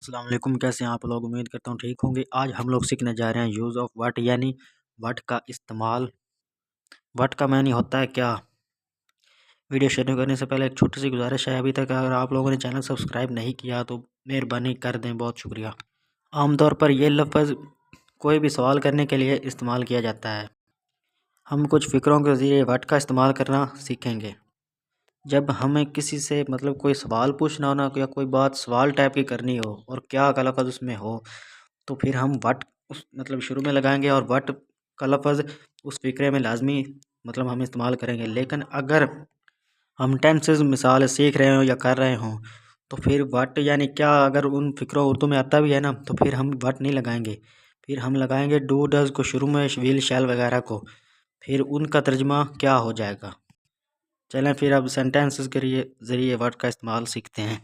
अस्सलाम वालेकुम। कैसे हैं आप लोग? उम्मीद करता हूँ ठीक होंगे। आज हम लोग सीखने जा रहे हैं यूज़ ऑफ व्हाट, यानी व्हाट का इस्तेमाल। व्हाट का मानी होता है क्या। वीडियो शुरू करने से पहले एक छोटी सी गुजारिश है, अभी तक अगर आप लोगों ने चैनल सब्सक्राइब नहीं किया तो मेहरबानी कर दें, बहुत शुक्रिया। आमतौर पर यह लफ्ज़ कोई भी सवाल करने के लिए इस्तेमाल किया जाता है। हम कुछ फ़िक्रों के ज़रिए व्हाट का इस्तेमाल करना सीखेंगे। जब हमें किसी से कोई सवाल पूछना हो ना, या कोई बात सवाल टाइप की करनी हो और क्या का लफ्ज़ उसमें हो, तो फिर हम व्हाट उस शुरू में लगाएंगे और व्हाट का लफ्ज़ उस फ़िक्रे में लाजमी हम इस्तेमाल करेंगे। लेकिन अगर हम टेंसेस मिसाल सीख रहे हो या कर रहे हों, तो फिर व्हाट यानी क्या, अगर उन फ़िक्रों उर्दू में आता भी है ना, तो फिर हम व्हाट नहीं लगाएंगे। फिर हम लगाएंगे डू डज़ को शुरू में, विल शैल वगैरह को। फिर उनका तर्जमा क्या हो जाएगा। चलें फिर अब सेंटेंसेस के ज़रिए व्हाट का इस्तेमाल सीखते हैं।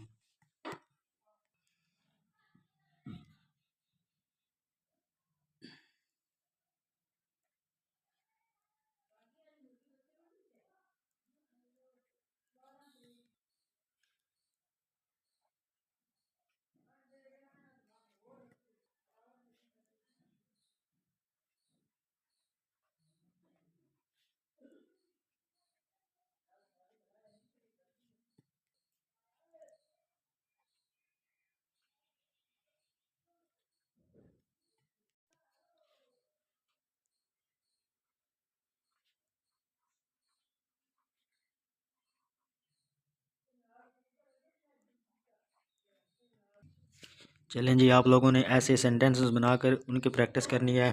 चलें जी, आप लोगों ने ऐसे सेंटेंसेस बनाकर उनकी प्रैक्टिस करनी है।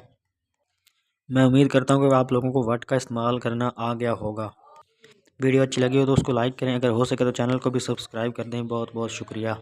मैं उम्मीद करता हूँ कि आप लोगों को व्हाट का इस्तेमाल करना आ गया होगा। वीडियो अच्छी लगी हो तो उसको लाइक करें, अगर हो सके तो चैनल को भी सब्सक्राइब कर दें। बहुत बहुत शुक्रिया।